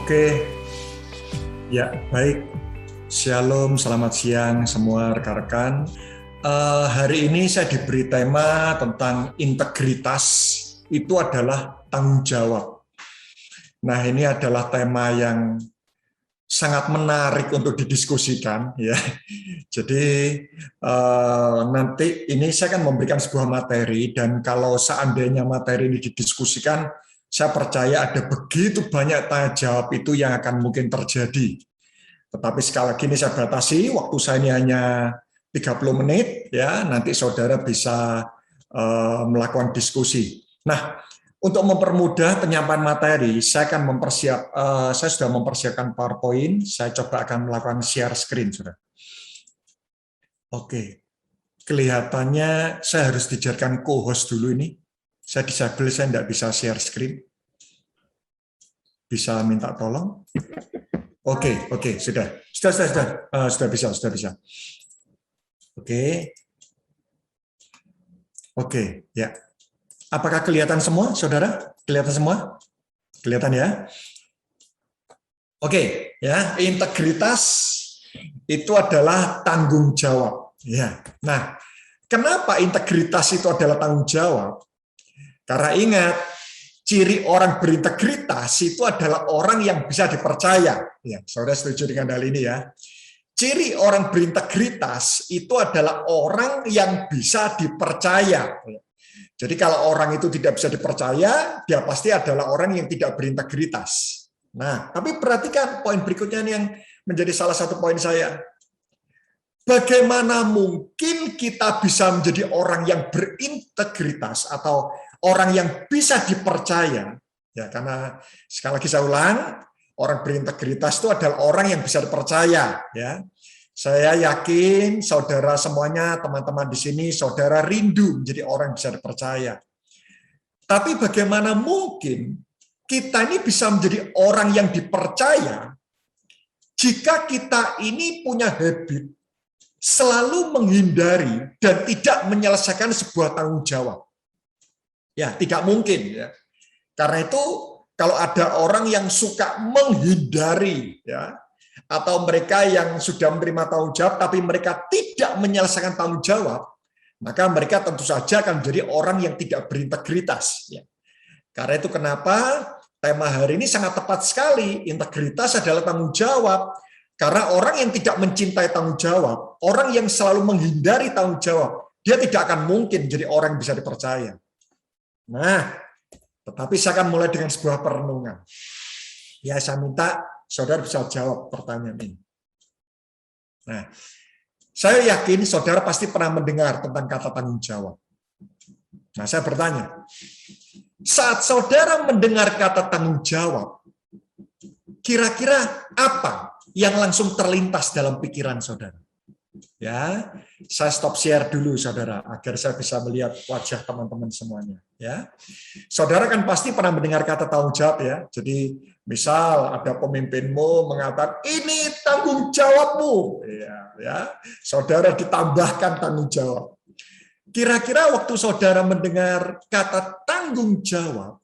Oke, ya baik. Shalom, selamat siang semua rekan-rekan. Hari ini saya diberi tema tentang integritas itu adalah tanggung jawab. Nah, ini adalah tema yang sangat menarik untuk didiskusikan, ya. Jadi nanti ini saya akan memberikan sebuah materi, dan kalau seandainya materi ini didiskusikan, saya percaya ada begitu banyak tanya jawab itu yang akan mungkin terjadi. Tetapi sekali lagi ini saya batasi, waktu saya ini hanya 30 menit, ya. Nanti saudara bisa melakukan diskusi. Nah, untuk mempermudah penyampaian materi, saya sudah mempersiapkan PowerPoint. Saya coba akan melakukan share screen, saudara. Oke, kelihatannya saya harus dijadikan co-host dulu ini. Saya disable, saya tidak bisa share screen. Bisa minta tolong? Oke, sudah bisa. Oke, ya. Apakah kelihatan semua, saudara? Kelihatan semua? Kelihatan ya? Oke, ya. Integritas itu adalah tanggung jawab. Ya. Nah, kenapa integritas itu adalah tanggung jawab? Karena ingat, ciri orang berintegritas itu adalah orang yang bisa dipercaya. Ya, saudara setuju dengan hal ini ya? Ciri orang berintegritas itu adalah orang yang bisa dipercaya. Jadi kalau orang itu tidak bisa dipercaya, dia pasti adalah orang yang tidak berintegritas. Nah, tapi perhatikan poin berikutnya yang menjadi salah satu poin saya. Bagaimana mungkin kita bisa menjadi orang yang berintegritas atau orang yang bisa dipercaya? Ya, karena sekali lagi saya ulang, orang berintegritas itu adalah orang yang bisa dipercaya. Ya, saya yakin saudara semuanya, teman-teman di sini, saudara rindu menjadi orang yang bisa dipercaya. Tapi bagaimana mungkin kita ini bisa menjadi orang yang dipercaya jika kita ini punya habit selalu menghindari dan tidak menyelesaikan sebuah tanggung jawab? Ya, tidak mungkin ya. Karena itu kalau ada orang yang suka menghindari ya, atau mereka yang sudah menerima tanggung jawab tapi mereka tidak menyelesaikan tanggung jawab, maka mereka tentu saja akan menjadi orang yang tidak berintegritas ya. Karena itu kenapa tema hari ini sangat tepat sekali. Integritas adalah tanggung jawab. Karena orang yang tidak mencintai tanggung jawab, orang yang selalu menghindari tanggung jawab, dia tidak akan mungkin jadi orang yang bisa dipercaya. Nah, tetapi saya akan mulai dengan sebuah perenungan. Ya, saya minta saudara bisa jawab pertanyaan ini. Nah, saya yakin saudara pasti pernah mendengar tentang kata tanggung jawab. Nah, saya bertanya, saat saudara mendengar kata tanggung jawab, kira-kira apa yang langsung terlintas dalam pikiran saudara? Ya, saya stop share dulu saudara agar saya bisa melihat wajah teman-teman semuanya. Ya, saudara kan pasti pernah mendengar kata tanggung jawab ya. Jadi misal ada pemimpinmu mengatakan ini tanggung jawabmu, ya, saudara ditambahkan tanggung jawab. Kira-kira waktu saudara mendengar kata tanggung jawab,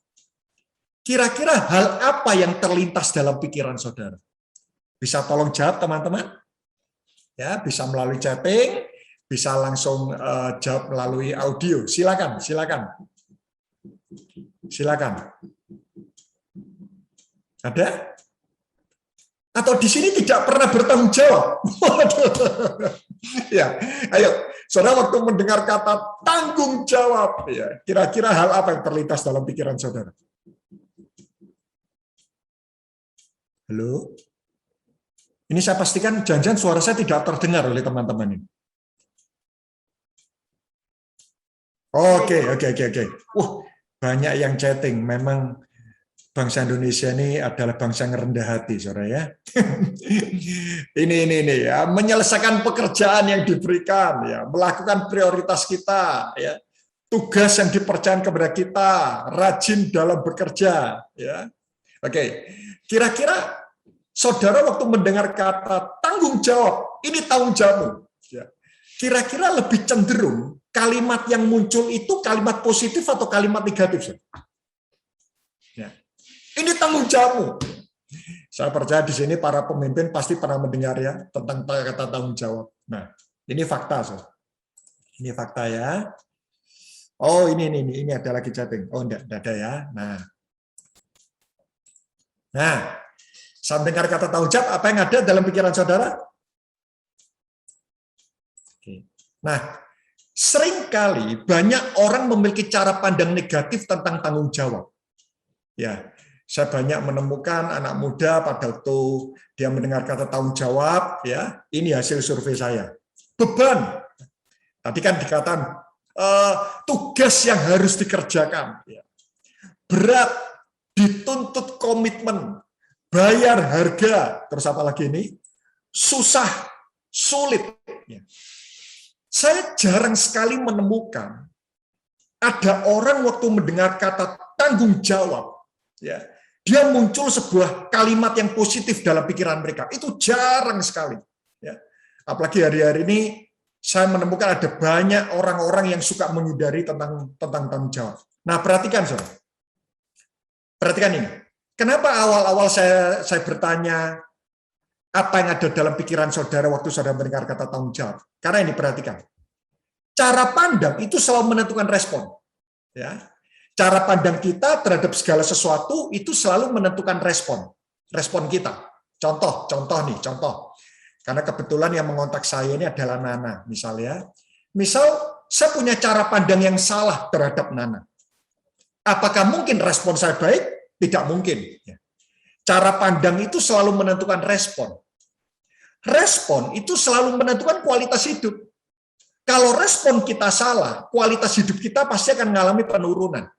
kira-kira hal apa yang terlintas dalam pikiran saudara? Bisa tolong jawab teman-teman? Ya, bisa melalui chatting, bisa langsung jawab melalui audio. Silakan. Ada? Atau di sini tidak pernah bertanggung jawab? Ya, ayo, saudara waktu mendengar kata tanggung jawab, ya, kira-kira hal apa yang terlintas dalam pikiran saudara? Halo? Ini saya pastikan jangan-jangan suara saya tidak terdengar oleh teman-teman ini. Oke. Banyak yang chatting. Memang bangsa Indonesia ini adalah bangsa yang rendah hati, saudara ya. ini ya, menyelesaikan pekerjaan yang diberikan, ya, melakukan prioritas kita, ya, tugas yang dipercayakan kepada kita, rajin dalam bekerja, ya. Oke, kira-kira saudara waktu mendengar kata tanggung jawab, ini tanggung jawabmu, ya, kira-kira lebih cenderung kalimat yang muncul itu kalimat positif atau kalimat negatif? Ya. Ini tanggung jawabmu. Saya percaya di sini para pemimpin pasti pernah mendengar ya tentang kata tanggung jawab. Nah, ini fakta, so. Ini fakta ya. Oh, ini ada lagi chatting. Oh, enggak ada ya. Nah, saat dengar kata tanggung jawab, apa yang ada dalam pikiran saudara? Nah, seringkali banyak orang memiliki cara pandang negatif tentang tanggung jawab. Ya, saya banyak menemukan anak muda pada waktu dia mendengar kata tanggung jawab, ya, ini hasil survei saya. Beban. Tadi kan dikatakan tugas yang harus dikerjakan. Ya. Berat, dituntut komitmen, bayar harga, terus apa lagi ini? Susah, sulit. Ya. Saya jarang sekali menemukan ada orang waktu mendengar kata tanggung jawab, ya, dia muncul sebuah kalimat yang positif dalam pikiran mereka. Itu jarang sekali. Ya. Apalagi hari-hari ini saya menemukan ada banyak orang-orang yang suka menghindari tentang tanggung jawab. Nah, perhatikan, saudara. Perhatikan ini. Kenapa awal-awal saya bertanya apa yang ada dalam pikiran saudara waktu saudara mendengar kata tanggung jawab? Karena ini, perhatikan. Cara pandang itu selalu menentukan respon. Ya. Cara pandang kita terhadap segala sesuatu itu selalu menentukan respon kita. Contoh. Karena kebetulan yang mengontak saya ini adalah Nana, misalnya. Misal saya punya cara pandang yang salah terhadap Nana. Apakah mungkin respon saya baik? Tidak mungkin. Cara pandang itu selalu menentukan respon. Respon itu selalu menentukan kualitas hidup. Kalau respon kita salah, kualitas hidup kita pasti akan mengalami penurunan.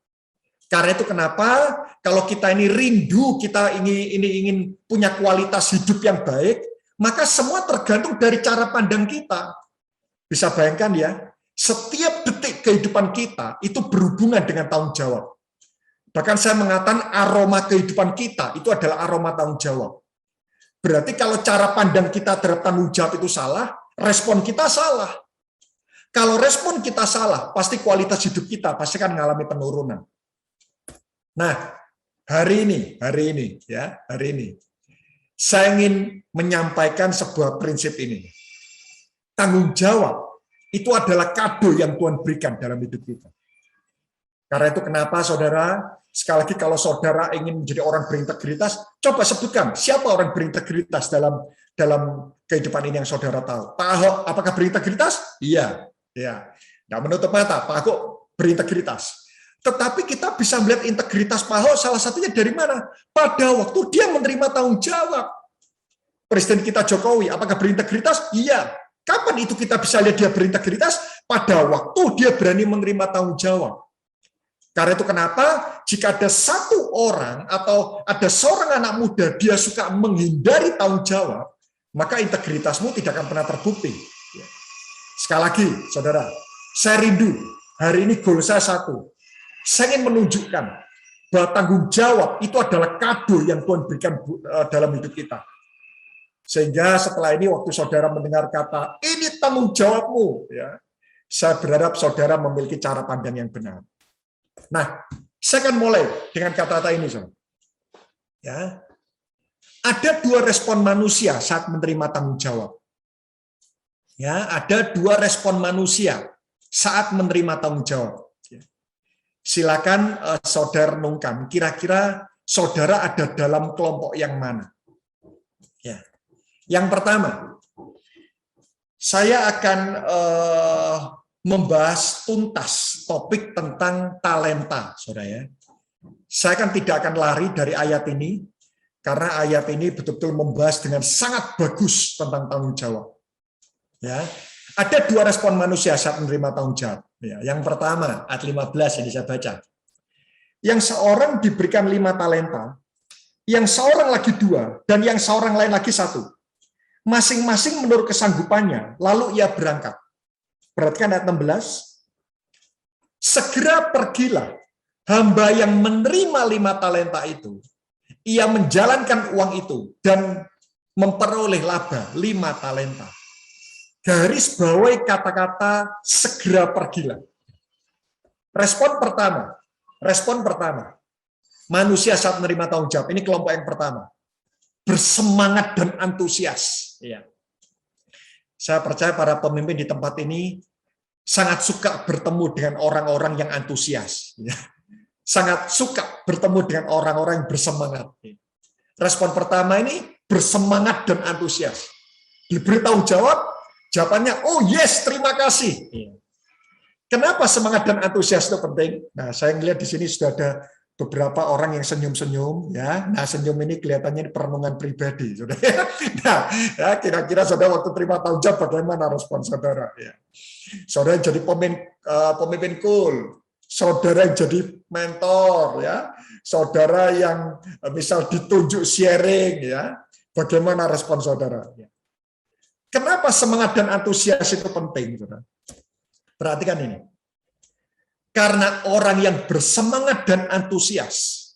Karena itu kenapa kalau kita ini rindu, kita ingin punya kualitas hidup yang baik, maka semua tergantung dari cara pandang kita. Bisa bayangkan ya, setiap detik kehidupan kita itu berhubungan dengan tanggung jawab. Bahkan saya mengatakan aroma kehidupan kita itu adalah aroma tanggung jawab. Berarti kalau cara pandang kita terhadap tanggung jawab itu salah, respon kita salah. Kalau respon kita salah, pasti kualitas hidup kita pasti akan mengalami penurunan. Nah, hari ini, saya ingin menyampaikan sebuah prinsip ini. Tanggung jawab itu adalah kado yang Tuhan berikan dalam hidup kita. Karena itu kenapa, saudara, sekali lagi kalau saudara ingin menjadi orang berintegritas, coba sebutkan siapa orang berintegritas dalam kehidupan ini yang saudara tahu. Pak Ahok, apakah berintegritas? Iya. Tidak menutup mata, Pak Ahok berintegritas. Tetapi kita bisa melihat integritas Pak Ahok salah satunya dari mana? Pada waktu dia menerima tanggung jawab. Presiden kita Jokowi, apakah berintegritas? Iya. Kapan itu kita bisa lihat dia berintegritas? Pada waktu dia berani menerima tanggung jawab. Karena itu kenapa jika ada satu orang atau ada seorang anak muda dia suka menghindari tanggung jawab, maka integritasmu tidak akan pernah terbukti. Sekali lagi, saudara, saya rindu. Hari ini goal saya satu. Saya ingin menunjukkan bahwa tanggung jawab itu adalah kado yang Tuhan berikan dalam hidup kita. Sehingga setelah ini waktu saudara mendengar kata, ini tanggung jawabmu, ya, saya berharap saudara memiliki cara pandang yang benar. Nah, saya akan mulai dengan kata-kata ini, saudara. Ya, ada dua respon manusia saat menerima tanggung jawab. Ya, ada dua respon manusia saat menerima tanggung jawab. Silakan saudara renungkan, kira-kira saudara ada dalam kelompok yang mana? Ya. Yang pertama, saya akan membahas tuntas topik tentang talenta, saudara ya. Saya kan tidak akan lari dari ayat ini, karena ayat ini betul-betul membahas dengan sangat bagus tentang tanggung jawab. Ya, ada dua respon manusia saat menerima tanggung jawab. Ya, yang pertama, ayat 15 yang saya baca. Yang seorang diberikan 5 talenta, yang seorang lagi 2, dan yang seorang lain lagi 1. Masing-masing menurut kesanggupannya, lalu ia berangkat. Perhatikan ayat 16. Segera pergilah hamba yang menerima 5 talenta itu. Ia menjalankan uang itu dan memperoleh laba 5 talenta. Garis bawahi kata-kata segera pergilah. Respon pertama, manusia saat menerima tanggung jawab. Ini kelompok yang pertama. bersemangat dan antusias. Ya. Saya percaya para pemimpin di tempat ini sangat suka bertemu dengan orang-orang yang antusias. Ya. Sangat suka bertemu dengan orang-orang yang bersemangat. Respon pertama ini bersemangat dan antusias. Diberitahu jawab, jawabannya, oh yes, terima kasih. Kenapa semangat dan antusias itu penting? Nah, saya melihat di sini sudah ada beberapa orang yang senyum-senyum, ya. Nah, senyum ini kelihatannya perenungan pribadi, saudara. Nah, ya, kira-kira saudara waktu terima tanggung jawab bagaimana respon saudara? Ya. Saudara jadi pemimpin cool, saudara yang jadi mentor, ya. Saudara yang misal ditunjuk sharing, ya. Bagaimana respon saudara? Kenapa semangat dan antusias itu penting, saudara? Perhatikan ini. Karena orang yang bersemangat dan antusias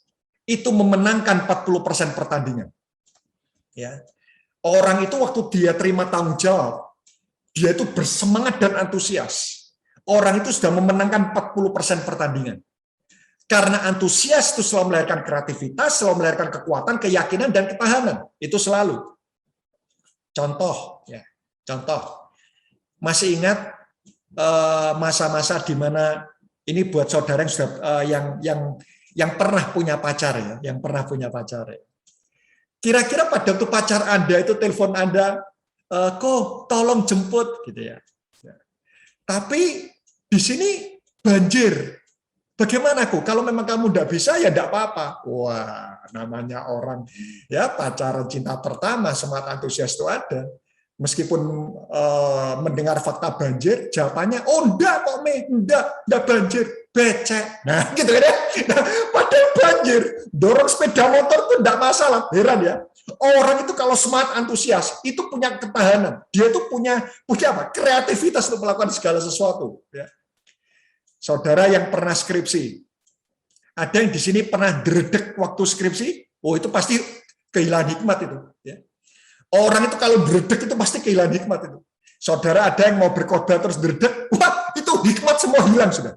itu memenangkan 40% pertandingan. Ya. Orang itu waktu dia terima tanggung jawab, dia itu bersemangat dan antusias. Orang itu sudah memenangkan 40% pertandingan. Karena antusias itu selalu melahirkan kreativitas, selalu melahirkan kekuatan, keyakinan, dan ketahanan. Itu selalu. Contoh, ya. Contoh, masih ingat masa-masa di mana ini buat saudara yang sudah yang pernah punya pacar, ya, yang pernah punya pacar. Ya. Kira-kira pada waktu pacar Anda itu telepon Anda, kok tolong jemput, gitu ya. Tapi di sini banjir. Bagaimana kok? Kalau memang kamu tidak bisa, ya tidak apa-apa. Wah, namanya orang ya pacaran cinta pertama, semangat antusias itu ada. Meskipun mendengar fakta banjir, jawabannya, oh enggak kok, enggak banjir, becek. Nah, gitu kan ya. Nah, padahal banjir, dorong sepeda motor itu enggak masalah. Heran ya. Orang itu kalau semangat antusias, itu punya ketahanan. Dia itu punya apa? Kreativitas untuk melakukan segala sesuatu. Ya. Saudara yang pernah skripsi, ada yang di sini pernah dredeg waktu skripsi? Oh, itu pasti kehilangan hikmat itu. Ya. Orang itu kalau dredeg itu pasti kehilangan hikmat itu. Saudara ada yang mau berkhotbah terus dredeg, wah itu hikmat semua hilang sudah.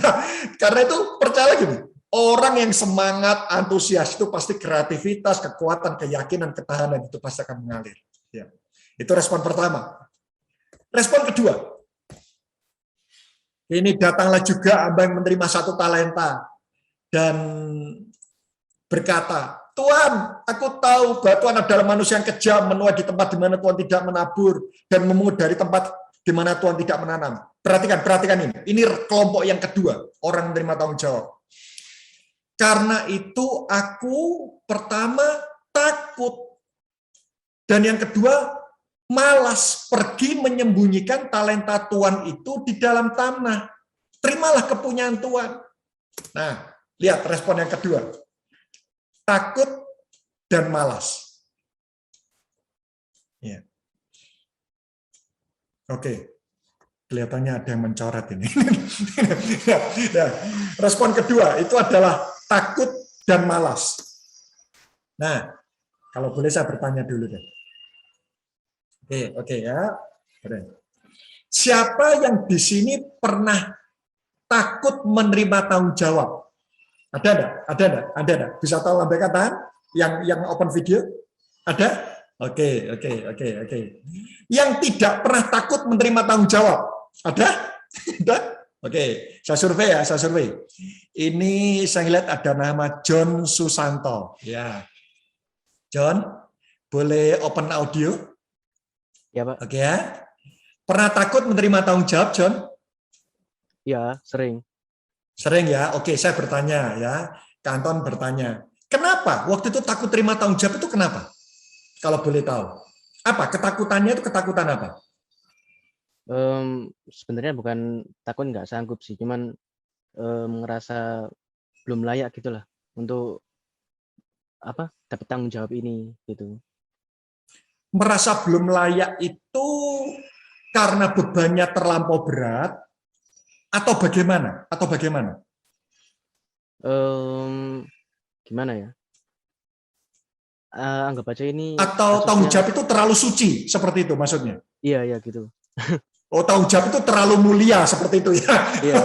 Nah, karena itu percaya lagi nih, orang yang semangat, antusias itu pasti kreativitas, kekuatan, keyakinan, ketahanan itu pasti akan mengalir. Ya. Itu respon pertama. Respon kedua, ini datanglah juga abang menerima satu talenta dan berkata, Tuhan, aku tahu bahwa Tuhan adalah manusia yang kejam, menuai di tempat di mana Tuhan tidak menabur, dan memungut dari tempat di mana Tuhan tidak menanam. Perhatikan ini. Ini kelompok yang kedua, orang menerima tanggung jawab. Karena itu aku pertama takut. Dan yang kedua, malas pergi menyembunyikan talenta Tuhan itu di dalam tanah. Terimalah kepunyaan Tuhan. Nah, lihat respon yang kedua. Takut dan malas. Ya. Oke, kelihatannya ada yang mencoret ini. Nah, respon kedua itu adalah takut dan malas. Nah, kalau boleh saya bertanya dulu deh. Oke ya. Siapa yang di sini pernah takut menerima tanggung jawab? Ada enggak? Bisa tahu lambaikan tangan? Yang open video? Ada? Oke. Yang tidak pernah takut menerima tanggung jawab? Ada? Ada? Oke, saya survei. Ini saya lihat ada nama John Susanto. Ya. John, boleh open audio? Ya, Pak. Oke ya. Pernah takut menerima tanggung jawab, John? Ya, sering. Sering ya. Oke, saya bertanya ya. Kanton bertanya. Kenapa? Waktu itu takut terima tanggung jawab itu kenapa? Kalau boleh tahu. Apa? Ketakutannya itu ketakutan apa? Sebenarnya bukan takut nggak sanggup sih, cuman ngerasa belum layak gitulah untuk dapat tanggung jawab ini gitu. Merasa belum layak itu karena bebannya terlampau berat atau bagaimana? Gimana ya? Anggap aja ini atau kasusnya, tanggung jawab itu terlalu suci, seperti itu maksudnya? Iya gitu. Oh, tanggung jawab itu terlalu mulia seperti itu ya. Iya.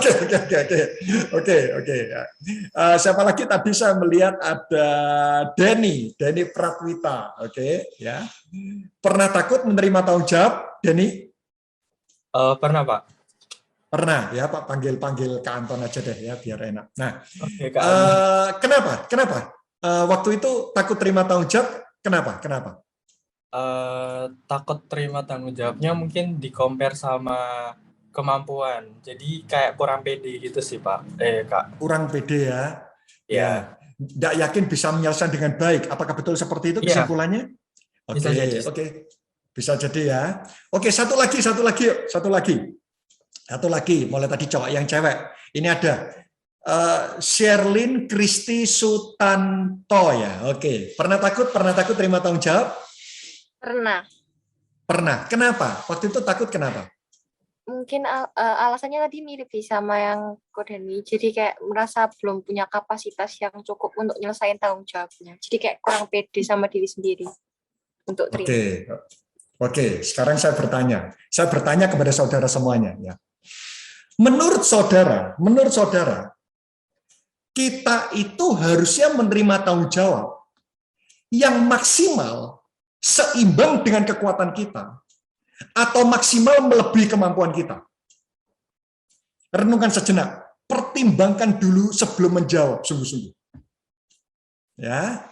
Oke. Siapa lagi tadi saya melihat ada Denny Pratwita. Oke, ya. Pernah takut menerima tanggung jawab, Denny? Pernah, Pak. Pernah ya, Pak, panggil Kak Anton aja deh ya biar enak. Nah, Oke, Kak Anton. kenapa? Waktu itu takut terima tanggung jawab, kenapa? Takut terima tanggung jawabnya mungkin di-compare sama kemampuan. Jadi kayak kurang pede gitu sih, Pak. Kak. Kurang pede ya. Ya. Tidak yakin bisa menyelesaikan dengan baik. Apakah betul seperti itu kesimpulannya? Bisa jadi. Oke. Bisa jadi ya. Oke, satu lagi. Mulai tadi cowok, yang cewek. Ini ada Sherlyn Kristi Sutanto ya. Oke. Pernah takut terima tanggung jawab? Pernah. Kenapa? Waktu itu takut kenapa? Mungkin alasannya tadi mirip sih sama yang Kodani. Jadi kayak merasa belum punya kapasitas yang cukup untuk nyelesain tanggung jawabnya. Jadi kayak kurang pede sama diri sendiri untuk terima. Oke. Sekarang saya bertanya. Saya bertanya kepada saudara semuanya ya. Menurut saudara, kita itu harusnya menerima tanggung jawab yang maksimal seimbang dengan kekuatan kita, atau maksimal melebihi kemampuan kita. Renungkan sejenak, pertimbangkan dulu sebelum menjawab sungguh-sungguh. Ya,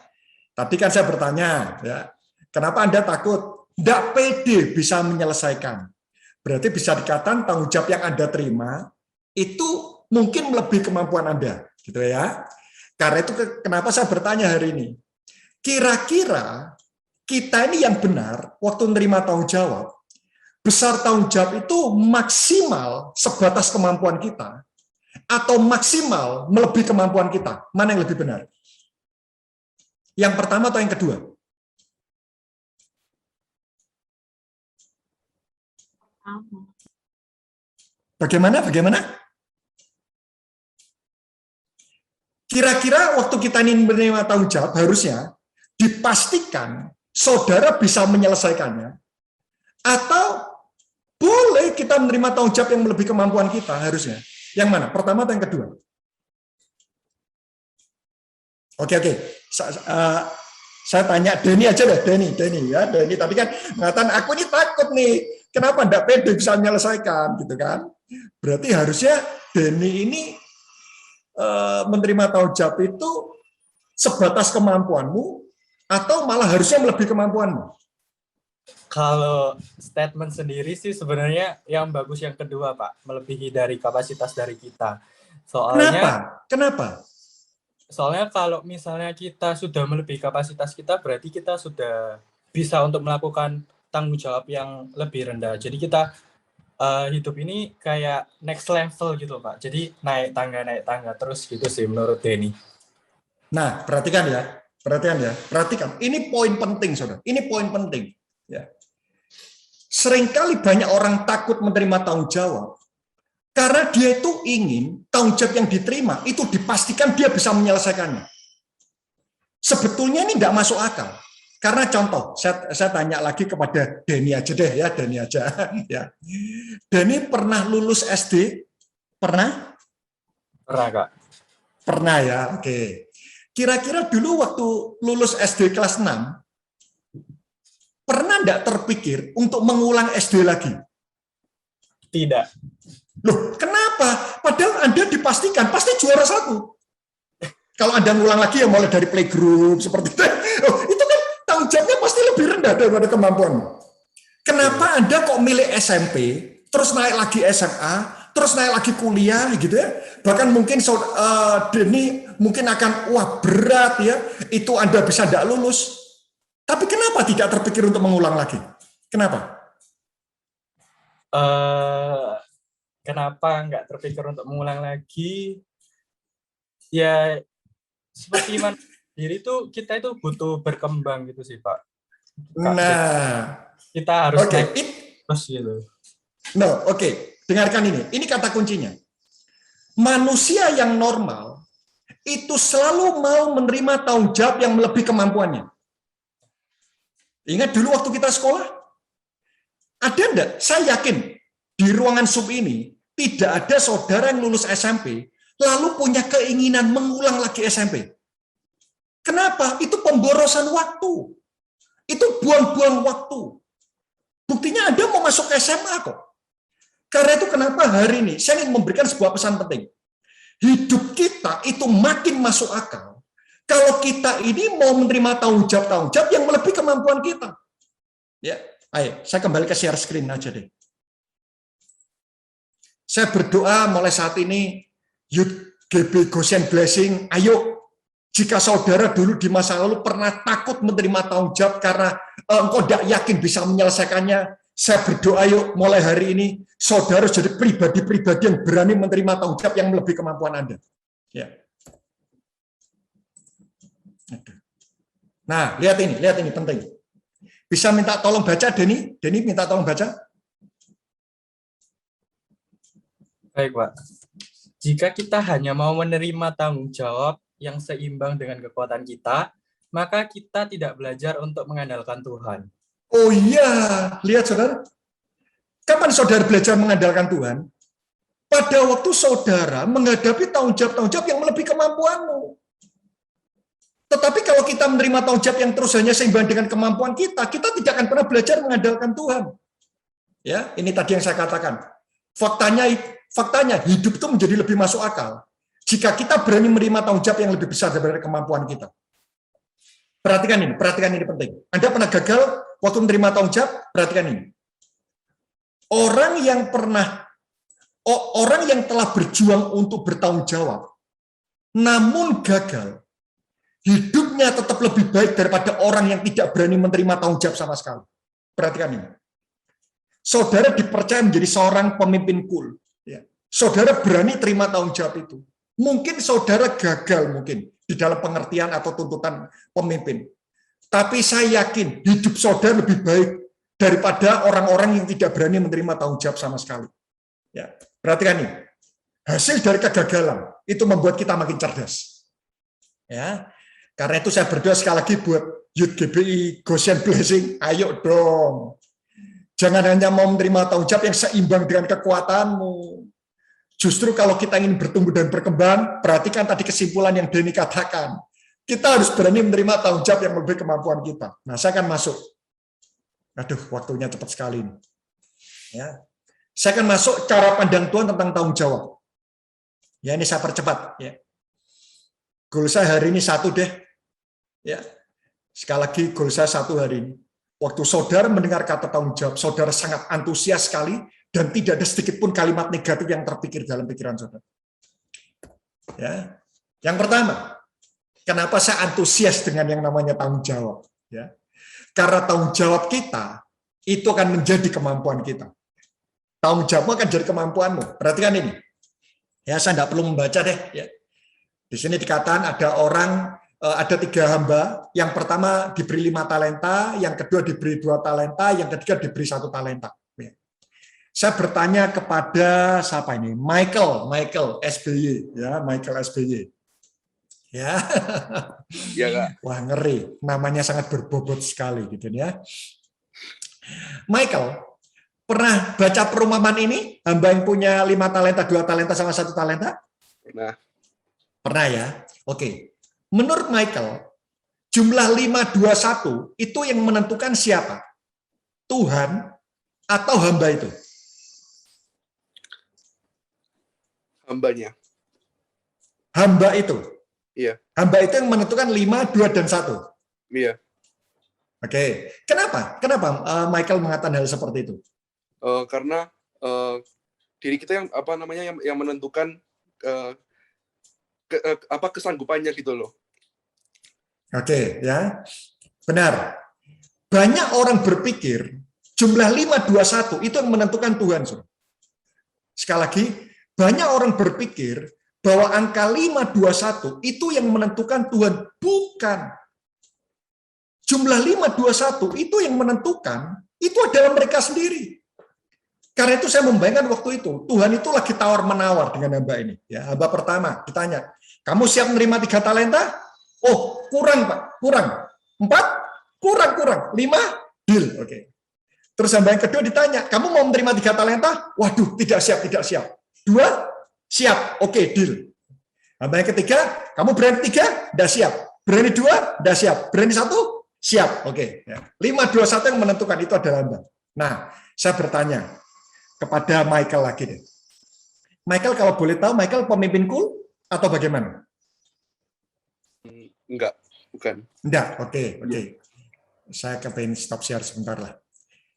tadi kan saya bertanya, ya, kenapa Anda takut? Tidak pede bisa menyelesaikan. Berarti bisa dikatakan tanggung jawab yang Anda terima itu mungkin melebihi kemampuan Anda, gitu ya. Karena itu kenapa saya bertanya hari ini. Kira-kira kita ini yang benar waktu menerima tanggung jawab, besar tanggung jawab itu maksimal sebatas kemampuan kita atau maksimal melebihi kemampuan kita? Mana yang lebih benar? Yang pertama atau yang kedua? Bagaimana? Kira-kira waktu kita ini menerima tanggung jawab harusnya dipastikan saudara bisa menyelesaikannya, atau boleh kita menerima tanggung jawab yang melebihi kemampuan kita harusnya. Yang mana? Pertama atau yang kedua? Oke. Saya tanya Denny aja deh, Denny ya. Denny tadi kan mengatakan aku ini takut nih. Kenapa enggak pede bisa menyelesaikan gitu kan? Berarti harusnya Denny ini menerima tanggung jawab itu sebatas kemampuanmu atau malah harusnya melebihi kemampuanmu? Kalau statement sendiri sih sebenarnya yang bagus yang kedua, Pak, melebihi dari kapasitas dari kita. Kenapa? Soalnya kalau misalnya kita sudah melebihi kapasitas kita, berarti kita sudah bisa untuk melakukan tanggung jawab yang lebih rendah. Jadi kita hidup ini kayak next level gitu, Pak. Jadi naik tangga terus gitu sih menurut Denny. Nah, perhatikan. Ini poin penting, saudara. Ini poin penting. Ya. Seringkali banyak orang takut menerima tanggung jawab karena dia itu ingin tanggung jawab yang diterima itu dipastikan dia bisa menyelesaikannya. Sebetulnya ini tidak masuk akal. Karena contoh, saya tanya lagi kepada Denny aja deh ya, Denny aja. Ya. Denny pernah lulus SD? Pernah? Pernah, Kak. Pernah ya, oke. Kira-kira dulu waktu lulus SD kelas 6, pernah enggak terpikir untuk mengulang SD lagi? Tidak. Loh, kenapa? Padahal Anda dipastikan pasti juara 1. Kalau Anda ngulang lagi ya mulai dari playgroup seperti itu. Loh, itu kan tanggung jawabnya pasti lebih rendah daripada kemampuanmu. Kenapa Anda kok milih SMP, terus naik lagi SMA, terus naik lagi kuliah gitu ya? Bahkan mungkin Denny mungkin akan wah berat ya, itu Anda bisa tidak lulus. Tapi kenapa tidak terpikir untuk mengulang lagi? Kenapa? Kenapa nggak terpikir untuk mengulang lagi? Ya seperti mana diri itu kita itu butuh berkembang gitu sih, Pak. Nah, kita harus naik terus gitu. Dengarkan ini. Ini kata kuncinya. Manusia yang normal itu selalu mau menerima tanggung jawab yang melebihi kemampuannya. Ingat dulu waktu kita sekolah, ada enggak? Saya yakin di ruangan sub ini tidak ada saudara yang lulus SMP lalu punya keinginan mengulang lagi SMP. Kenapa? Itu pemborosan waktu. Itu buang-buang waktu. Buktinya Anda mau masuk ke SMA kok. Karena itu kenapa hari ini saya ingin memberikan sebuah pesan penting. Hidup kita itu makin masuk akal kalau kita ini mau menerima tanggung jawab yang melebihi kemampuan kita. Ya, ayo, saya kembali ke share screen aja deh. Saya berdoa mulai saat ini, Youth GB Goshen Blessing, ayo, jika saudara dulu di masa lalu pernah takut menerima tanggung jawab karena engkau tidak yakin bisa menyelesaikannya, saya berdoa yuk mulai hari ini, saudara jadi pribadi-pribadi yang berani menerima tanggung jawab yang melebihi kemampuan Anda. Ya. Nah, lihat ini penting. Bisa minta tolong baca, Denny minta tolong baca. Baik, Pak. Jika kita hanya mau menerima tanggung jawab yang seimbang dengan kekuatan kita, maka kita tidak belajar untuk mengandalkan Tuhan. Oh iya, lihat saudara. Kapan saudara belajar mengandalkan Tuhan? Pada waktu saudara menghadapi tanggung jawab yang melebihi kemampuanmu. Tetapi kalau kita menerima tanggung jawab yang terus hanya seimbang dengan kemampuan kita tidak akan pernah belajar mengandalkan Tuhan. Ya, ini tadi yang saya katakan. Faktanya hidup itu menjadi lebih masuk akal jika kita berani menerima tanggung jawab yang lebih besar daripada kemampuan kita. Perhatikan ini penting. Anda pernah gagal waktu menerima tanggung jawab? Perhatikan ini. Orang yang telah berjuang untuk bertanggung jawab, namun gagal, hidupnya tetap lebih baik daripada orang yang tidak berani menerima tanggung jawab sama sekali. Perhatikan ini. Saudara dipercaya menjadi seorang pemimpin cool. Ya. Saudara berani terima tanggung jawab itu. Mungkin saudara gagal di dalam pengertian atau tuntutan pemimpin. Tapi saya yakin hidup saudara lebih baik daripada orang-orang yang tidak berani menerima tanggung jawab sama sekali. Ya. Perhatikan ini. Hasil dari kegagalan itu membuat kita makin cerdas. Ya. Karena itu saya berdoa sekali lagi buat Youth GBI Goshen Blessing, ayo dong. Jangan hanya mau menerima tanggung jawab yang seimbang dengan kekuatanmu. Justru kalau kita ingin bertumbuh dan berkembang, perhatikan tadi kesimpulan yang Denny katakan. Kita harus berani menerima tanggung jawab yang lebih kemampuan kita. Nah, saya akan masuk. Aduh, waktunya cepat sekali ini. Ya. Saya akan masuk cara pandang Tuhan tentang tanggung jawab. Ya, ini saya percepat. Ya. Goal saya hari ini satu deh. Ya. Sekali lagi, goal saya satu hari ini. Waktu saudara mendengar kata tanggung jawab, saudara sangat antusias sekali dan tidak ada sedikit pun kalimat negatif yang terpikir dalam pikiran saudara. Ya. Yang pertama, kenapa saya antusias dengan yang namanya tanggung jawab? Ya. Karena tanggung jawab kita itu akan menjadi kemampuan kita. Tanggung jawab akan jadi kemampuanmu. Perhatikan ini. Ya, saya tidak perlu membaca deh. Ya. Di sini dikatakan ada 3 hamba, yang pertama diberi 5 talenta, yang kedua diberi 2 talenta, yang ketiga diberi 1 talenta. Saya bertanya kepada siapa ini? Michael SBY, ya, Michael SBY. Ya. Ya, Kak. Wah, ngeri. Namanya sangat berbobot sekali gitu ya. Michael, pernah baca perumpamaan ini? Hamba yang punya 5 talenta, 2 talenta sama 1 talenta? Pernah ya? Oke. Menurut Michael, jumlah 521 itu yang menentukan siapa? Tuhan atau hamba itu? Hambanya. Hamba itu? Iya. Hamba itu yang menentukan 5, 2, dan 1? Iya. Oke. Kenapa Michael mengatakan hal seperti itu? Karena diri kita yang menentukan kesanggupannya gitu loh. Oke, ya. Benar. Banyak orang berpikir jumlah 521 itu yang menentukan Tuhan. Sekali lagi, banyak orang berpikir bahwa angka 521 itu yang menentukan Tuhan. Bukan. Jumlah 521 itu yang menentukan, itu adalah mereka sendiri. Karena itu saya membayangkan waktu itu, Tuhan itu lagi tawar-menawar dengan hamba ini. Ya, hamba pertama ditanya, kamu siap menerima 3 talenta? Oh, kurang Pak, kurang. 4, kurang. 5, deal. Oke. Terus hamba yang kedua ditanya, kamu mau menerima 3 talenta? Waduh, tidak siap, tidak siap. 2, siap, oke, deal. Hamba yang ketiga, kamu berani 3? Tidak siap. Berani 2? Tidak siap. Berani 1? Siap, oke. 5, 2, 1 yang menentukan itu adalah hamba. Nah, saya bertanya kepada Michael lagi deh. Michael, kalau boleh tahu, Michael pemimpin cool atau bagaimana? Enggak, bukan. Enggak, oke. Saya kepengen stop share sebentar lah.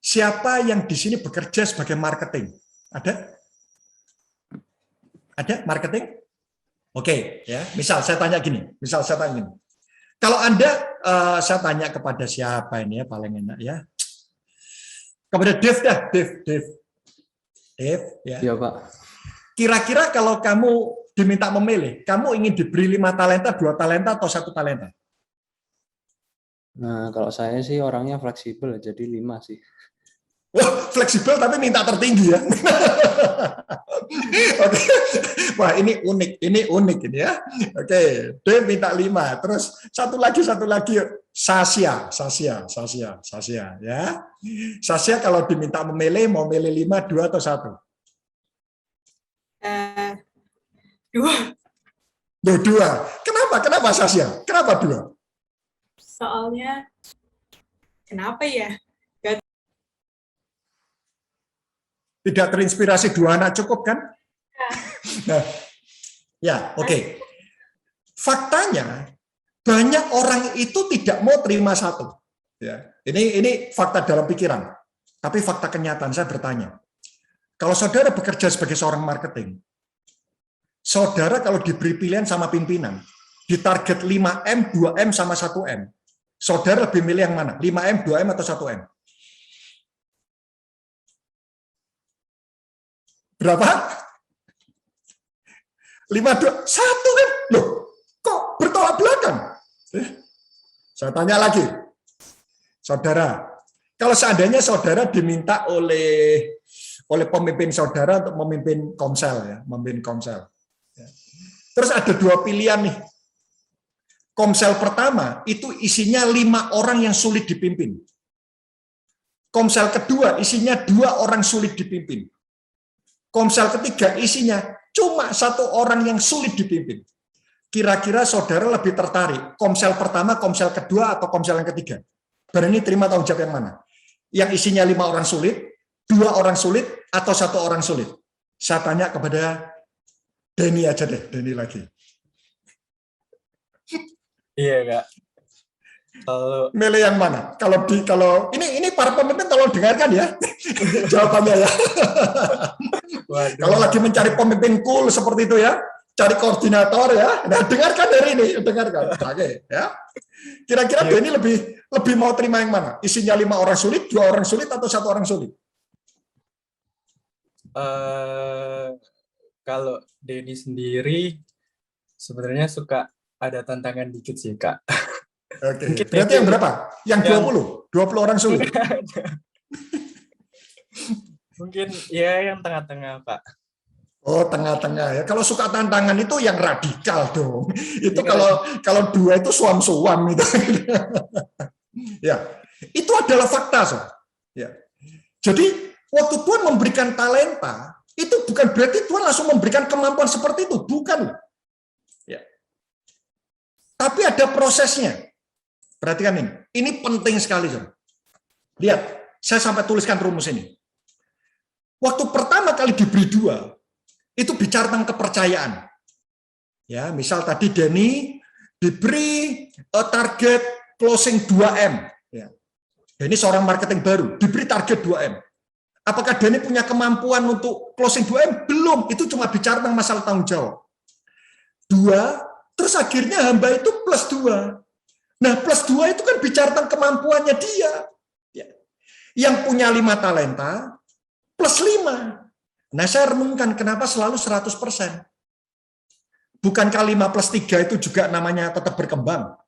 Siapa yang di sini bekerja sebagai marketing? Ada? Ada marketing? Oke, ya. Misal saya tanya gini. Kalau Anda, saya tanya kepada siapa ini ya paling enak ya? Kepada Dave dah, Dave, ya. Iya, Pak. Kira-kira kalau kamu diminta memilih, kamu ingin diberi 5 talenta, 2 talenta, atau 1 talenta? Nah, kalau saya sih orangnya fleksibel, jadi 5 sih. Wah, fleksibel tapi minta tertinggi ya. Oke. Wah, ini unik ini ya. Oke, dia minta 5. Terus satu lagi Sasya ya. Sasya kalau diminta memilih mau milih 5, 2 atau 1? 2. 2. Kenapa Sasya? Kenapa 2? Soalnya kenapa ya? Tidak terinspirasi 2 anak cukup kan? Nah, ya, oke. Faktanya banyak orang itu tidak mau terima 1. Ya, ini fakta dalam pikiran. Tapi fakta kenyataan, saya bertanya. Kalau saudara bekerja sebagai seorang marketing, saudara kalau diberi pilihan sama pimpinan, ditarget 5M, 2M sama 1M, saudara lebih milih yang mana? 5M, 2M atau 1M? Berapa? 5, 2, 1 kan? Loh, kok bertolak belakang? Saya tanya lagi. Saudara, kalau seandainya saudara diminta oleh pemimpin saudara untuk memimpin komsel ya, Terus ada 2 pilihan nih. Komsel pertama itu isinya 5 orang yang sulit dipimpin. Komsel kedua isinya 2 orang sulit dipimpin. Komsel ketiga isinya cuma 1 orang yang sulit dipimpin. Kira-kira saudara lebih tertarik komsel pertama, komsel kedua, atau komsel yang ketiga? Berani terima tanggung jawab yang mana? Yang isinya 5 orang sulit, 2 orang sulit, atau 1 orang sulit? Saya tanya kepada Denny aja deh, Denny lagi. Iya, Kak. Kalau Milih yang mana? Kalau ini para pemimpin tolong dengarkan ya jawabannya ya. waduh. Kalau lagi mencari pemimpin cool seperti itu ya, cari koordinator ya. Nah, dengarkan dari ini, dengarkan. Oke, ya. Kira-kira Denny lebih mau terima yang mana? Isinya 5 orang sulit, 2 orang sulit, atau 1 orang sulit? Kalau Denny sendiri sebenarnya suka ada tantangan dikit sih, Kak. Oke. Mungkin Berarti yang berapa? Yang 20 orang sulit. Mungkin ya yang tengah-tengah, Pak. Oh, tengah-tengah ya. Kalau suka tantangan itu yang radikal dong. Itu Iya. kalau 2 itu suam-suam gitu. Ya, itu adalah fakta, so. Ya. Jadi waktu Tuhan memberikan talenta, itu bukan berarti Tuhan langsung memberikan kemampuan seperti itu, bukan. Ya. Tapi ada prosesnya. Perhatikan ini. Ini penting sekali, so. Lihat, saya sampai tuliskan rumus ini. Waktu pertama kali diberi 2, itu bicara tentang kepercayaan. Ya, misal tadi Denny diberi target closing 2M. Ya. Denny seorang marketing baru, diberi target 2M. Apakah Denny punya kemampuan untuk closing 2M? Belum, itu cuma bicara tentang masalah tanggung jawab. 2, terus akhirnya hamba itu plus 2. Nah, plus 2 itu kan bicara tentang kemampuannya dia. Ya. Yang punya 5 talenta, plus 5. Nah, saya renungkan kenapa selalu 100%. Bukankah 5 plus 3 itu juga namanya tetap berkembang?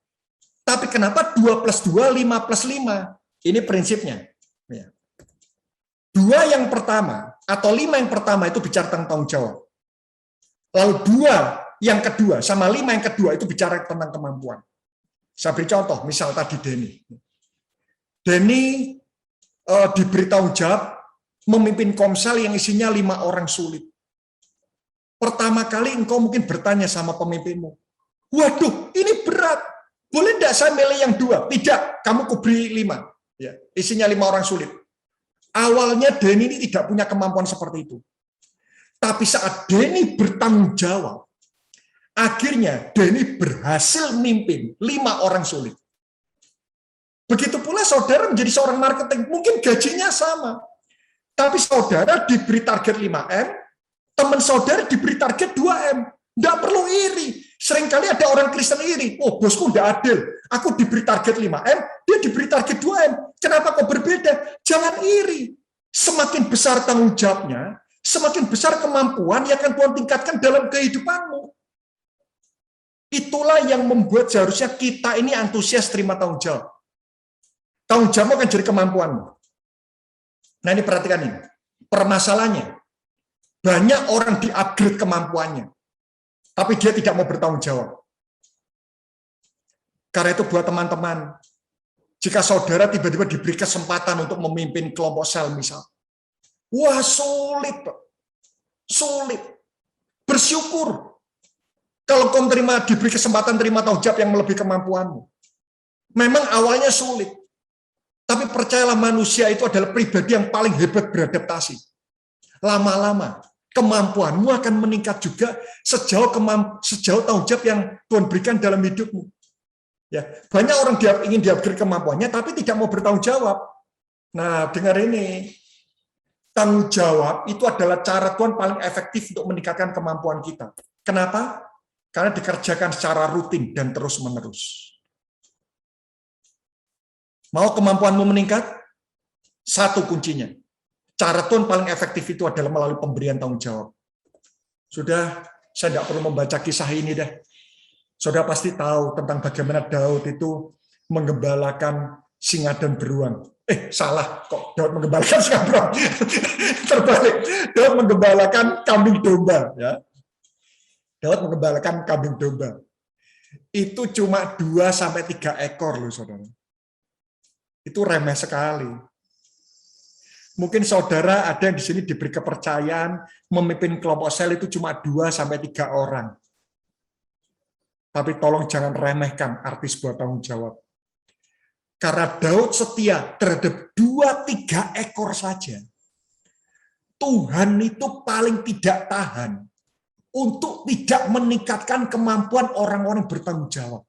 Tapi kenapa 2 plus 2, 5 plus 5? Ini prinsipnya. 2 yang pertama, atau 5 yang pertama itu bicara tentang tanggung jawab. Lalu 2 yang kedua, sama 5 yang kedua itu bicara tentang kemampuan. Saya beri contoh, misal tadi Denny. Denny diberi tanggung jawab memimpin komsel yang isinya 5 orang sulit. Pertama kali engkau mungkin bertanya sama pemimpinmu, waduh ini berat, boleh tidak saya milih yang 2? Tidak, kamu kuberi 5. Ya, isinya 5 orang sulit. Awalnya Denny ini tidak punya kemampuan seperti itu. Tapi saat Denny bertanggung jawab, akhirnya Denny berhasil mimpin 5 orang sulit. Begitu pula saudara menjadi seorang marketing, mungkin gajinya sama. Tapi saudara diberi target 5M, teman saudara diberi target 2M. Tidak perlu iri. Seringkali ada orang Kristen iri. Oh, bosku tidak adil. Aku diberi target 5M, dia diberi target 2M. Kenapa kok berbeda? Jangan iri. Semakin besar tanggung jawabnya, semakin besar kemampuan yang akan Tuhan tingkatkan dalam kehidupanmu. Itulah yang membuat seharusnya kita ini antusias terima tanggung jawab. Tanggung jawab akan jadi kemampuanmu. Nah ini perhatikan ini. Permasalahannya, banyak orang di-upgrade kemampuannya, tapi dia tidak mau bertanggung jawab. Karena itu buat teman-teman, jika saudara tiba-tiba diberi kesempatan untuk memimpin kelompok sel misal, wah sulit, sulit. Bersyukur kalau kau diberi kesempatan terima tanggung jawab yang melebihi kemampuanmu. Memang awalnya sulit, tapi percayalah manusia itu adalah pribadi yang paling hebat beradaptasi. Lama-lama kemampuanmu akan meningkat juga sejauh tanggung jawab yang Tuhan berikan dalam hidupmu. Ya, banyak orang ingin di-upgrade kemampuannya tapi tidak mau bertanggung jawab. Nah, dengar ini. Tanggung jawab itu adalah cara Tuhan paling efektif untuk meningkatkan kemampuan kita. Kenapa? Karena dikerjakan secara rutin dan terus-menerus. Mau kemampuanmu meningkat? Satu kuncinya. Cara Tuhan paling efektif itu adalah melalui pemberian tanggung jawab. Sudah, saya tidak perlu membaca kisah ini deh. Saudara pasti tahu tentang bagaimana Daud itu menggembalakan singa dan beruang. Salah, kok Daud menggembalakan singa beruang? Terbalik, Daud menggembalakan kambing domba. Ya. Daud menggembalakan kambing domba. Itu cuma 2-3 ekor loh saudara. Itu remeh sekali. Mungkin saudara ada yang di sini diberi kepercayaan memimpin kelompok sel itu cuma 2-3 orang. Tapi tolong jangan remehkan arti sebuah tanggung jawab. Karena Daud setia terhadap 2-3 ekor saja. Tuhan itu paling tidak tahan untuk tidak meningkatkan kemampuan orang-orang bertanggung jawab.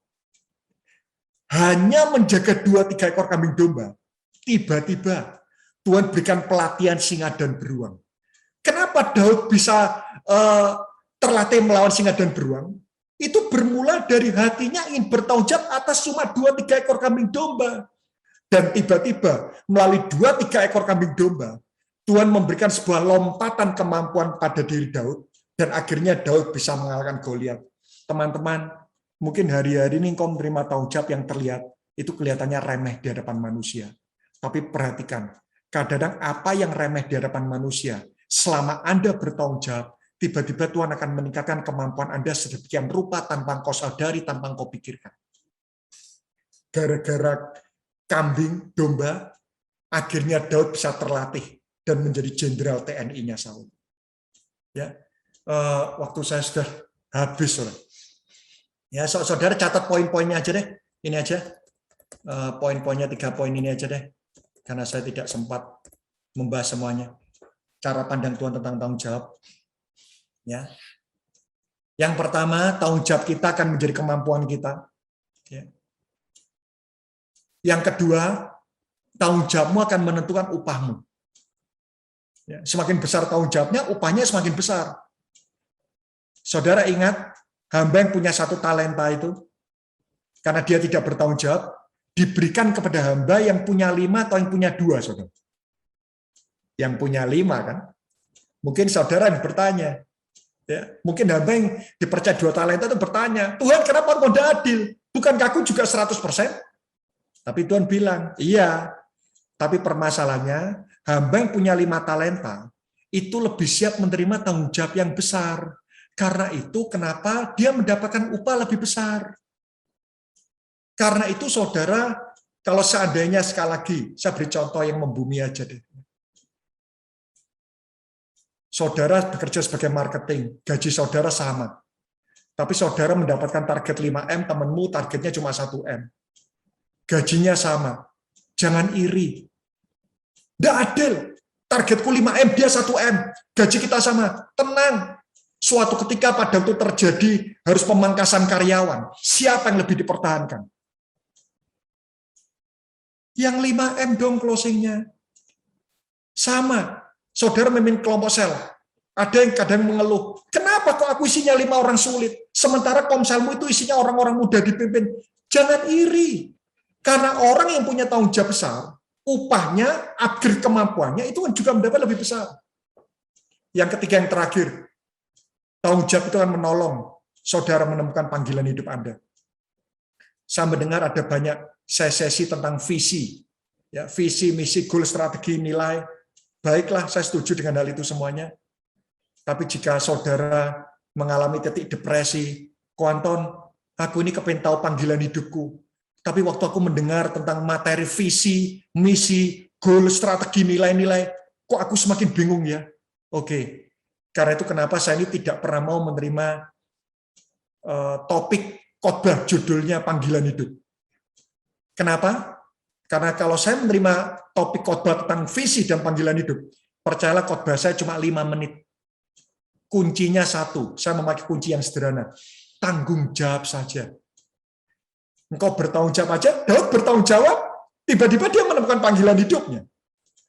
Hanya menjaga 2-3 ekor kambing domba, tiba-tiba Tuhan berikan pelatihan singa dan beruang. Kenapa Daud bisa terlatih melawan singa dan beruang? Itu bermula dari hatinya ingin bertanggung jawab atas cuma 2-3 ekor kambing domba. Dan tiba-tiba melalui 2-3 ekor kambing domba, Tuhan memberikan sebuah lompatan kemampuan pada diri Daud, dan akhirnya Daud bisa mengalahkan Goliat. Teman-teman, mungkin hari-hari ini engkau menerima tanggung jawab yang terlihat, itu kelihatannya remeh di hadapan manusia. Tapi perhatikan, kadang-kadang apa yang remeh di hadapan manusia, selama Anda bertanggung jawab, tiba-tiba Tuhan akan meningkatkan kemampuan Anda sedemikian rupa tanpa engkau sadari, tanpa engkau pikirkan. Gara-gara kambing, domba, akhirnya Daud bisa terlatih dan menjadi jenderal TNI-nya Saul. Ya, waktu saya sudah habis, saudara. Ya, saudara catat poin-poinnya aja deh. Ini aja, poin-poinnya 3 poin ini aja deh, karena saya tidak sempat membahas semuanya. Cara pandang Tuhan tentang tanggung jawab. Ya. Yang pertama, tanggung jawab kita akan menjadi kemampuan kita. Ya. Yang kedua, tanggung jawabmu akan menentukan upahmu. Ya. Semakin besar tanggung jawabnya, upahnya semakin besar. Saudara ingat, hamba yang punya 1 talenta itu, karena dia tidak bertanggung jawab, diberikan kepada hamba yang punya 5 atau yang punya 2, saudara. Yang punya 5 kan? Mungkin saudara yang bertanya, ya, mungkin hamba yang dipercaya 2 talenta itu bertanya, Tuhan kenapa engkau tidak adil? Bukankah aku juga 100%? Tapi Tuhan bilang, iya. Tapi permasalahannya, hamba yang punya 5 talenta, itu lebih siap menerima tanggung jawab yang besar. Karena itu kenapa dia mendapatkan upah lebih besar. Karena itu saudara, Kalau seandainya sekali lagi, saya beri contoh yang membumi aja deh. Saudara bekerja sebagai marketing, gaji saudara sama. Tapi saudara mendapatkan target 5M, temanmu targetnya cuma 1M. Gajinya sama. Jangan iri. Nggak adil. Targetku 5M, dia 1M. Gaji kita sama. Tenang. Suatu ketika pada waktu terjadi harus pemangkasan karyawan. Siapa yang lebih dipertahankan? Yang 5M dong closingnya. Sama. Saudara memimpin kelompok sel. Ada yang kadang mengeluh, kenapa kok aku isinya 5 orang sulit? Sementara komselmu itu isinya orang-orang muda dipimpin. Jangan iri. Karena orang yang punya tanggung jawab besar, upahnya, upgrade kemampuannya, itu kan juga mendapat lebih besar. Yang ketiga, yang terakhir, tanggung jawab itu akan menolong saudara menemukan panggilan hidup Anda. Saya mendengar ada banyak sesi tentang visi. Ya, visi, misi, goal, strategi, nilai. Baiklah, saya setuju dengan hal itu semuanya. Tapi jika saudara mengalami titik depresi, Anton, aku ini kepengen tahu panggilan hidupku. Tapi waktu aku mendengar tentang materi visi, misi, goal, strategi, nilai-nilai, kok aku semakin bingung ya? Oke, karena itu kenapa saya ini tidak pernah mau menerima topik khotbah judulnya panggilan hidup. Kenapa? Karena kalau saya menerima topik khotbah tentang visi dan panggilan hidup, percayalah khotbah saya cuma 5 menit. Kuncinya satu, saya memakai kunci yang sederhana. Tanggung jawab saja. Engkau bertanggung jawab aja, Daud bertanggung jawab, tiba-tiba dia menemukan panggilan hidupnya.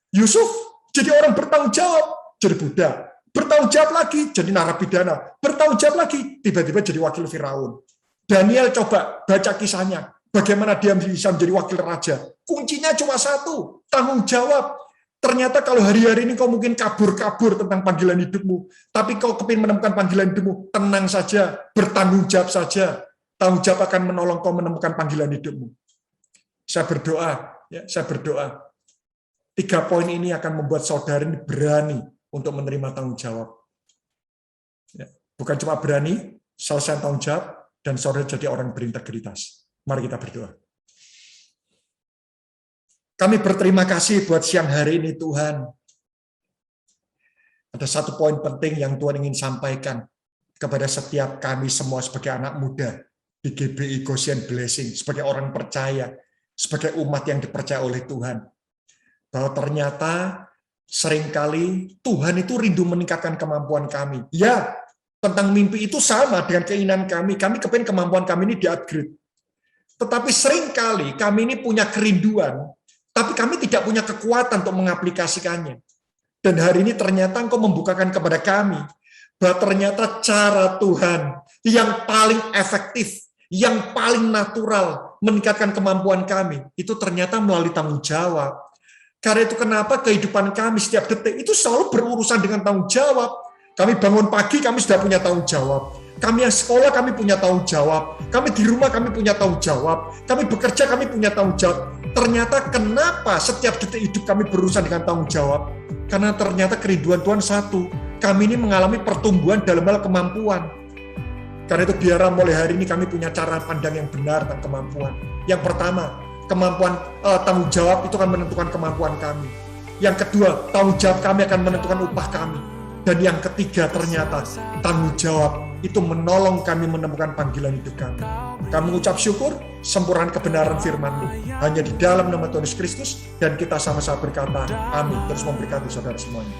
Yusuf jadi orang bertanggung jawab, jadi budak. Bertanggung jawab lagi, jadi narapidana. Bertanggung jawab lagi, tiba-tiba jadi wakil Firaun. Daniel coba baca kisahnya, bagaimana dia bisa menjadi wakil raja. Kuncinya cuma satu, tanggung jawab. Ternyata kalau hari-hari ini kau mungkin kabur-kabur tentang panggilan hidupmu, tapi kau kepingin menemukan panggilan hidupmu, tenang saja, bertanggung jawab saja. Tanggung jawab akan menolong kau menemukan panggilan hidupmu. Saya berdoa. 3 poin ini akan membuat saudara ini berani untuk menerima tanggung jawab. Ya, bukan cuma berani, selesai tanggung jawab, dan saudara jadi orang berintegritas. Mari kita berdoa. Kami berterima kasih buat siang hari ini Tuhan. Ada 1 poin penting yang Tuhan ingin sampaikan kepada setiap kami semua sebagai anak muda di GBI Goshen Blessing, sebagai orang percaya, sebagai umat yang dipercaya oleh Tuhan. Bahwa ternyata seringkali Tuhan itu rindu meningkatkan kemampuan kami. Ya, tentang mimpi itu sama dengan keinginan kami. Kami kepingin kemampuan kami ini di-upgrade. Tetapi seringkali kami ini punya kerinduan, tapi kami tidak punya kekuatan untuk mengaplikasikannya. Dan hari ini ternyata Engkau membukakan kepada kami bahwa ternyata cara Tuhan yang paling efektif, yang paling natural meningkatkan kemampuan kami, itu ternyata melalui tanggung jawab. Karena itu kenapa kehidupan kami setiap detik itu selalu berurusan dengan tanggung jawab. Kami bangun pagi, kami sudah punya tanggung jawab. Kami yang sekolah, kami punya tanggung jawab. Kami di rumah, kami punya tanggung jawab. Kami bekerja, kami punya tanggung jawab. Ternyata kenapa setiap detik hidup kami berurusan dengan tanggung jawab? Karena ternyata kerinduan Tuhan satu. Kami ini mengalami pertumbuhan dalam hal kemampuan. Karena itu biarlah mulai hari ini kami punya cara pandang yang benar tentang kemampuan. Yang pertama, kemampuan tanggung jawab itu akan menentukan kemampuan kami. Yang kedua, tanggung jawab kami akan menentukan upah kami. Dan yang ketiga ternyata tanggung jawab itu menolong kami menemukan panggilan hidup kami. Kami mengucap syukur, sempurnakan kebenaran firman-Mu hanya di dalam nama Tuhan Yesus Kristus, dan kita sama-sama berkata amin. Terus memberkati saudara semuanya.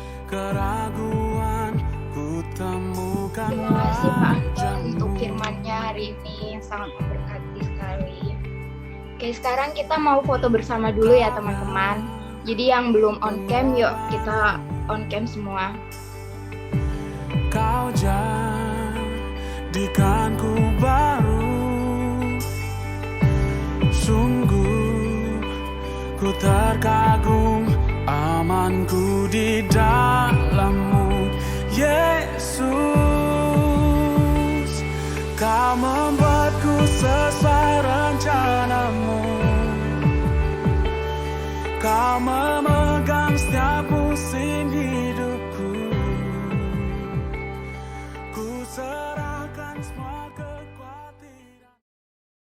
Terima kasih Pak Anton untuk firman-Nya hari ini yang sangat memberkati sekali. Oke, sekarang kita mau foto bersama dulu ya teman-teman. Jadi yang belum on cam, yuk kita on cam semua. Kau jadikanku baru, sungguh ku terkagum, amanku di dalam-Mu, Yesus. Kau membuatku sesuai rencana-Mu, Kau memegang setiap musim hidup.